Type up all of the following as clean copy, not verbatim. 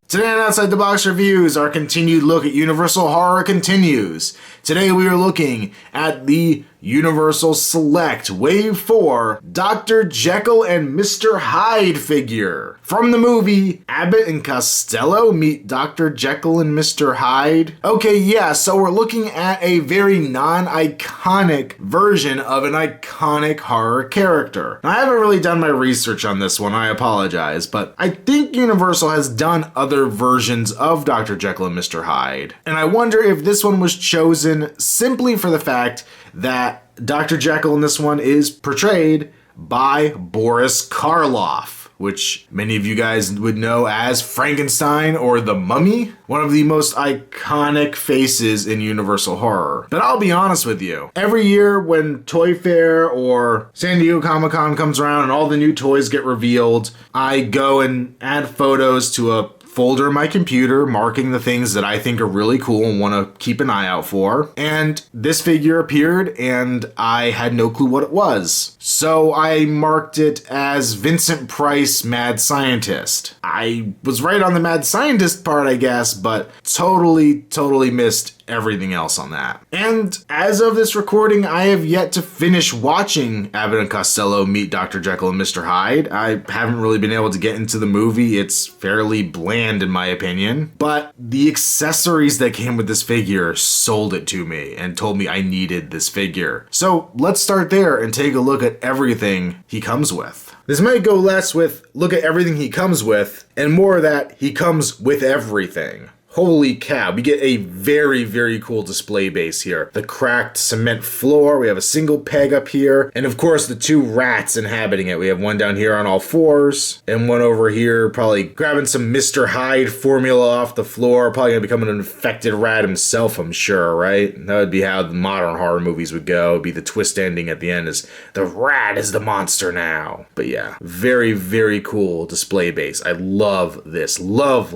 Today on Outside the Box Reviews, our continued look at Universal Horror continues. Today we are looking at the Universal Select Wave 4 Dr. Jekyll and Mr. Hyde figure. From the movie, Abbott and Costello meet Dr. Jekyll and Mr. Hyde. Okay, yeah, so we're looking at a very non-iconic version of an iconic horror character. Now, I haven't really done my research on this one, I apologize, but I think Universal has done other versions of Dr. Jekyll and Mr. Hyde. And I wonder if this one was chosen simply for the fact that Dr. Jekyll in this one is portrayed by Boris Karloff, which many of you guys would know as Frankenstein or the Mummy, one of the most iconic faces in Universal Horror. But I'll be honest with you, every year when Toy Fair or San Diego Comic-Con comes around and all the new toys get revealed, I go and add photos to a folder in my computer marking the things that I think are really cool and want to keep an eye out for. And this figure appeared and I had no clue what it was. So I marked it as Vincent Price Mad Scientist. I was right on the Mad Scientist part, I guess, but totally missed everything else on that. And as of this recording, I have yet to finish watching Abbott and Costello meet Dr. Jekyll and Mr. Hyde. I haven't really been able to get into the movie. It's fairly bland in my opinion, but the accessories that came with this figure sold it to me and told me I needed this figure. So let's start there and take a look at everything he comes with. This might go less with look at everything he comes with and more that he comes with everything. Holy cow, we get a very cool display base here. The cracked cement floor, we have a single peg up here, and of course the two rats inhabiting it. We have one down here on all fours, and one over here probably grabbing some Mr. Hyde formula off the floor, probably gonna become an infected rat himself, I'm sure, right? That would be how the modern horror movies would go. It'd be the twist ending at the end is, the rat is the monster now. But yeah, very cool display base. I love this, love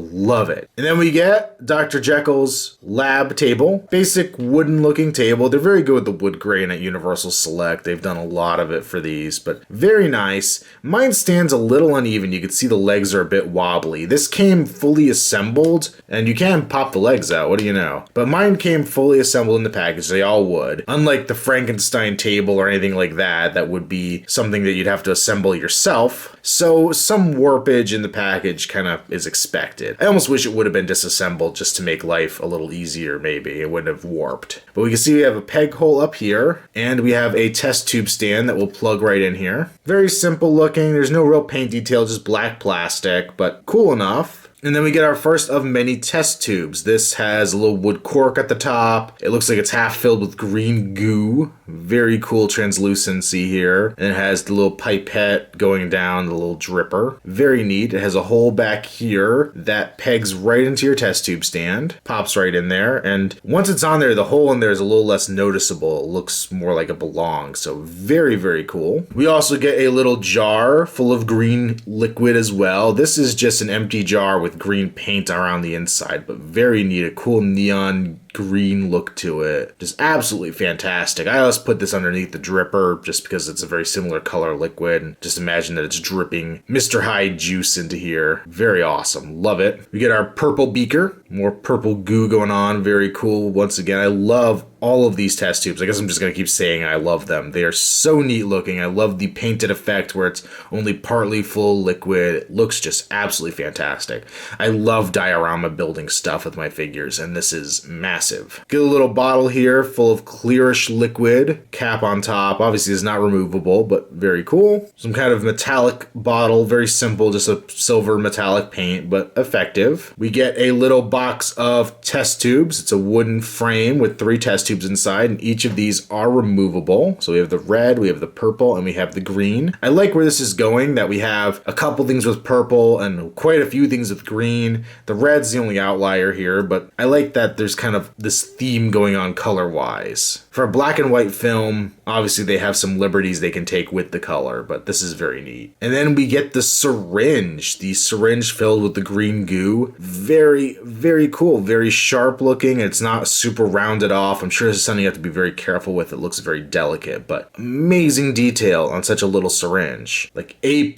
it. And then we get Dr. Jekyll's lab table. Basic wooden looking table. They're very good with the wood grain at Universal Select. They've done a lot of it for these, but very nice. Mine stands a little uneven. You can see the legs are a bit wobbly. This came fully assembled, and you can pop the legs out, what do you know? But mine came fully assembled in the package. They all would. Unlike the Frankenstein table or anything like that, that would be something that you'd have to assemble yourself. So some warpage in the package kind of is expected. I almost wish it would have been disassembled just to make life a little easier, maybe. It wouldn't have warped. But we can see we have a peg hole up here, and we have a test tube stand that will plug right in here. Very simple looking. There's no real paint detail, just black plastic, but cool enough. And then we get our first of many test tubes. This has a little wood cork at the top. It looks like it's half filled with green goo. Very cool translucency here. And it has the little pipette going down, the little dripper. Very neat. It has a hole back here that pegs right into your test tube stand. Pops right in there. And once it's on there, the hole in there is a little less noticeable. It looks more like it belongs. So very cool. We also get a little jar full of green liquid as well. This is just an empty jar with green paint around the inside, but very neat. A cool neon green look to it. Just absolutely fantastic. I always put this underneath the dripper just because it's a very similar color liquid. And just imagine that it's dripping Mr. Hyde juice into here. Very awesome. Love it. We get our purple beaker. More purple goo going on. Very cool. Once again, I love all of these test tubes. I guess I'm just going to keep saying I love them. They are so neat looking. I love the painted effect where it's only partly full liquid. It looks just absolutely fantastic. I love diorama building stuff with my figures, and this is massive. Get a little bottle here full of clearish liquid. Cap on top. Obviously it's not removable, but very cool. Some kind of metallic bottle. Very simple, just a silver metallic paint, but effective. We get a little box of test tubes. It's a wooden frame with 3 test tubes inside, and each of these are removable. So we have the red, we have the purple, and we have the green. I like where this is going, that we have a couple things with purple and quite a few things with green. The red's the only outlier here, but I like that there's kind of this theme going on color-wise. For a black and white film, obviously they have some liberties they can take with the color, but this is very neat. And then we get the syringe filled with the green goo. Very cool, very sharp looking. It's not super rounded off. I'm sure this is something you have to be very careful with. It looks very delicate, but amazing detail on such a little syringe. Like A+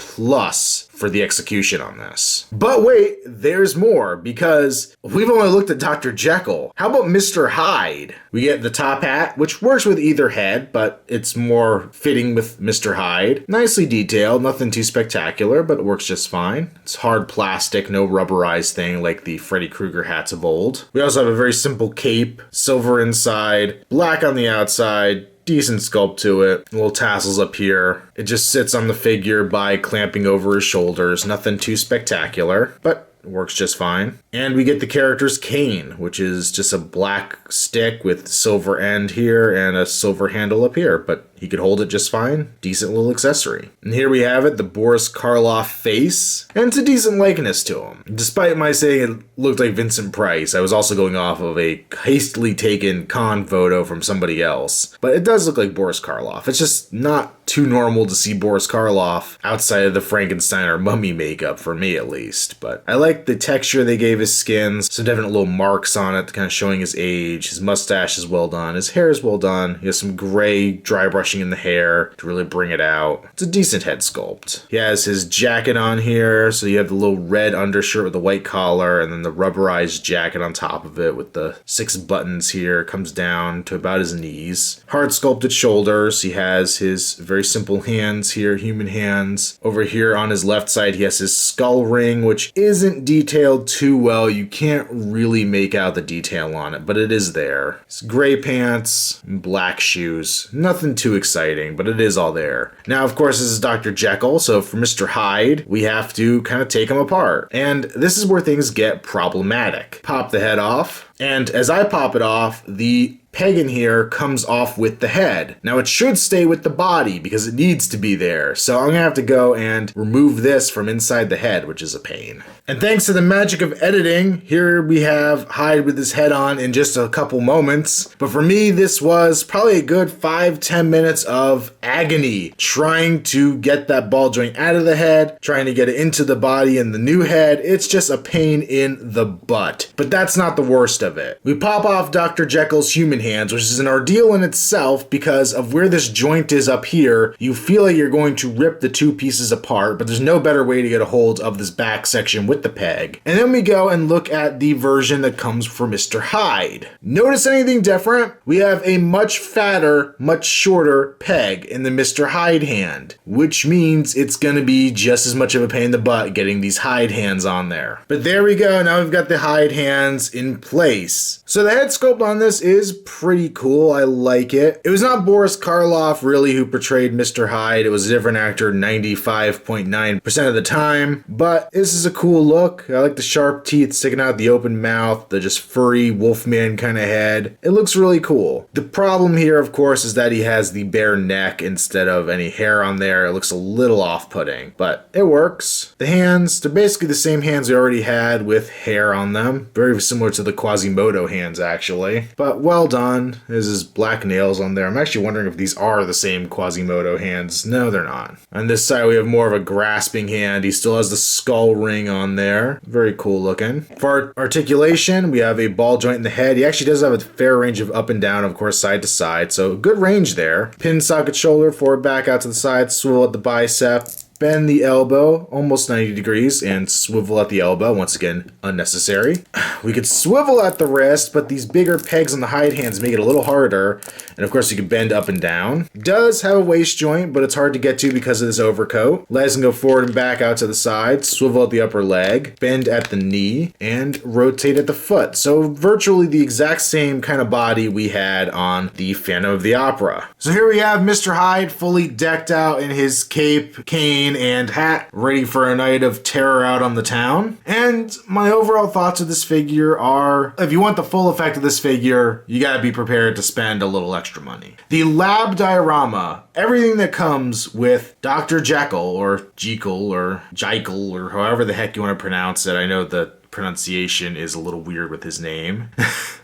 for the execution on this. But wait, there's more, because we've only looked at Dr. Jekyll. How about Mr. Hyde? We get the top hat, which works with either head, but it's more fitting with Mr. Hyde. Nicely detailed, nothing too spectacular, but it works just fine. It's hard plastic, no rubberized thing like the Freddy Krueger hats of old. We also have a very simple cape, silver inside, black on the outside, decent sculpt to it, little tassels up here. It just sits on the figure by clamping over his shoulders, nothing too spectacular, but works just fine. And we get the character's cane, which is just a black stick with silver end here and a silver handle up here, but he could hold it just fine. Decent little accessory. And here we have it, the Boris Karloff face, and it's a decent likeness to him. Despite my saying it looked like Vincent Price, I was also going off of a hastily taken con photo from somebody else. But it does look like Boris Karloff. It's just not too normal to see Boris Karloff outside of the Frankenstein or mummy makeup, for me at least. But I like the texture they gave his skin, some definite little marks on it, kind of showing his age. His mustache is well done, his hair is well done. He has some gray dry brushing in the hair to really bring it out. It's a decent head sculpt. He has his jacket on here, so you have the little red undershirt with the white collar, and then the rubberized jacket on top of it with the 6 buttons here. Comes down to about his knees. Hard sculpted shoulders. He has his very simple hands here, human hands. Over here on his left side, he has his skull ring, which isn't detailed too well. You can't really make out the detail on it, but it is there. His gray pants, black shoes. Nothing too exciting, but it is all there. Now, of course, this is Dr. Jekyll, so for Mr. Hyde, we have to kind of take him apart. And this is where things get problematic. Pop the head off, and as I pop it off, the peg in here comes off with the head. Now it should stay with the body because it needs to be there. So I'm gonna have to go and remove this from inside the head, which is a pain. And thanks to the magic of editing, here we have Hyde with his head on in just a couple moments. But for me, this was probably a good 5-10 minutes of agony trying to get that ball joint out of the head, trying to get it into the body and the new head. It's just a pain in the butt. But that's not the worst of it. We pop off Dr. Jekyll's human hands, which is an ordeal in itself because of where this joint is up here. You feel like you're going to rip the two pieces apart, but there's no better way to get a hold of this back section with the peg. And then we go and look at the version that comes for Mr. Hyde. Notice anything different? We have a much fatter, much shorter peg in the Mr. Hyde hand, which means it's going to be just as much of a pain in the butt getting these Hyde hands on there. But there we go. Now we've got the Hyde hands in place. So the head sculpt on this is pretty cool. I like it. It was not Boris Karloff really who portrayed Mr. Hyde. It was a different actor 95.9% of the time, but this is a cool look. I like the sharp teeth sticking out the open mouth, the just furry wolfman kind of head. It looks really cool. The problem here, of course, is that he has the bare neck instead of any hair on there. It looks a little off-putting, but it works. The hands, they're basically the same hands we already had with hair on them. Very similar to the Quasimodo hands, actually. But well done. There's his black nails on there. I'm actually wondering if these are the same Quasimodo hands. No, they're not. On this side, we have more of a grasping hand. He still has the skull ring on there. Very cool looking. For articulation, we have a ball joint in the head. He actually does have a fair range of up and down, of course, side to side. So good range there. Pin socket shoulder, forward back out to the side, swivel at the bicep. Bend the elbow almost 90 degrees and swivel at the elbow. Once again, unnecessary. We could swivel at the wrist, but these bigger pegs on the Hyde hands make it a little harder. And of course, you can bend up and down. Does have a waist joint, but it's hard to get to because of this overcoat. Legs can go forward and back out to the side. Swivel at the upper leg. Bend at the knee. And rotate at the foot. So virtually the exact same kind of body we had on the Phantom of the Opera. So here we have Mr. Hyde fully decked out in his cape, cane, and hat, ready for a night of terror out on the town. And my overall thoughts of this figure are, if you want the full effect of this figure, you gotta be prepared to spend a little extra money. The lab diorama, everything that comes with Dr. Jekyll, or Jekyll, or Jekyll, or however the heck you want to pronounce it. I know the pronunciation is a little weird with his name.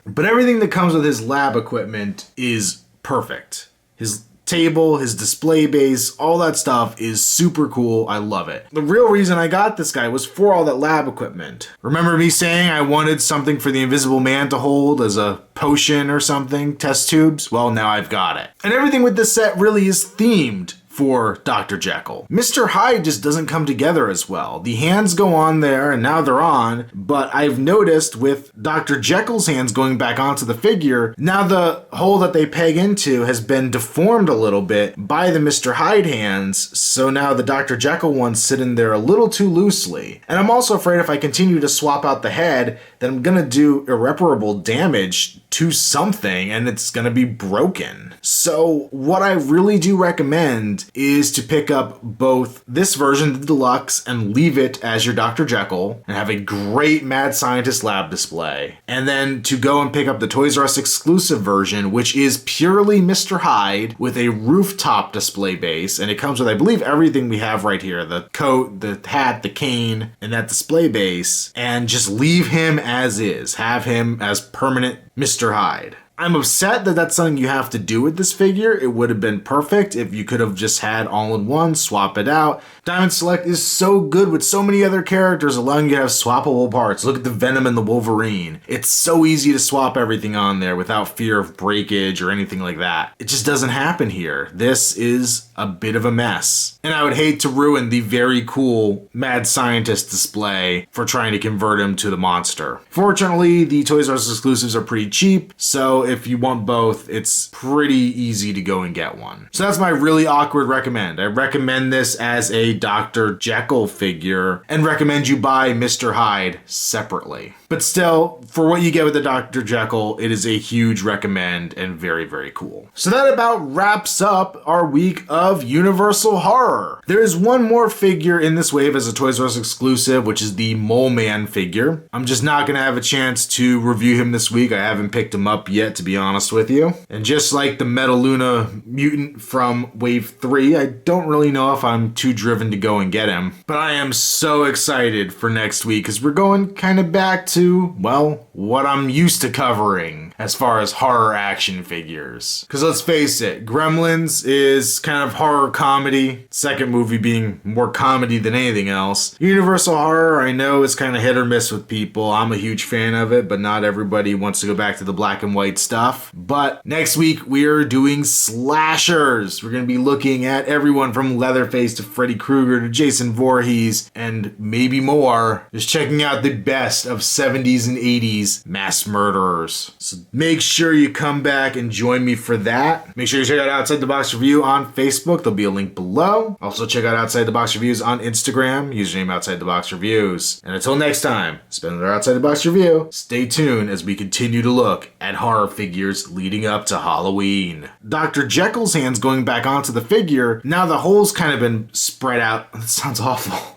But everything that comes with his lab equipment is perfect. His table, his display base, all that stuff is super cool. I love it. The real reason I got this guy was for all that lab equipment. Remember me saying I wanted something for the Invisible Man to hold as a potion or something, test tubes? Well, now I've got it. And everything with this set really is themed for Dr. Jekyll. Mr. Hyde just doesn't come together as well. The hands go on there and now they're on, but I've noticed with Dr. Jekyll's hands going back onto the figure, now the hole that they peg into has been deformed a little bit by the Mr. Hyde hands, so now the Dr. Jekyll ones sit in there a little too loosely. And I'm also afraid if I continue to swap out the head, then I'm gonna do irreparable damage to something and it's gonna be broken. So what I really do recommend is to pick up both this version, the Deluxe, and leave it as your Dr. Jekyll and have a great Mad Scientist lab display. And then to go and pick up the Toys R Us exclusive version, which is purely Mr. Hyde with a rooftop display base. And it comes with, I believe, everything we have right here. The coat, the hat, the cane, and that display base. And just leave him as is. Have him as permanent Mr. Hyde. I'm upset that that's something you have to do with this figure. It would have been perfect if you could have just had all-in-one, swap it out. Diamond Select is so good with so many other characters, allowing you to have swappable parts. Look at the Venom and the Wolverine. It's so easy to swap everything on there without fear of breakage or anything like that. It just doesn't happen here. This is a bit of a mess. And I would hate to ruin the very cool Mad Scientist display for trying to convert him to the monster. Fortunately, the Toys R Us exclusives are pretty cheap, so if you want both, it's pretty easy to go and get one. So that's my really awkward recommend. I recommend this as a Dr. Jekyll figure and recommend you buy Mr. Hyde separately. But still, for what you get with the Dr. Jekyll, it is a huge recommend and very, very cool. So that about wraps up our week of Universal Horror. There is one more figure in this wave as a Toys R Us exclusive, which is the Mole Man figure. I'm just not going to have a chance to review him this week. I haven't picked him up yet, to be honest with you. And just like the Metaluna mutant from Wave 3, I don't really know if I'm too driven to go and get him. But I am so excited for next week because we're going kind of back to, well, what I'm used to covering as far as horror action figures. Because let's face it, Gremlins is kind of horror comedy, second movie being more comedy than anything else. Universal Horror, I know, is kind of hit or miss with people. I'm a huge fan of it, but not everybody wants to go back to the black and white stuff. But next week, we're doing slashers. We're going to be looking at everyone from Leatherface to Freddy Krueger to Jason Voorhees and maybe more. Just checking out the best of 70s and 80s mass murderers. So make sure you come back and join me for that. Make sure you check out Outside the Box Review on Facebook. There'll be a link below. Also check out Outside the Box Reviews on Instagram. Username Outside the Box Reviews. And until next time, spend another Outside the Box Review. Stay tuned as we continue to look at horror figures leading up to Halloween. Dr. Jekyll's hands going back onto the figure. Now the hole's kind of been spread out. That sounds awful.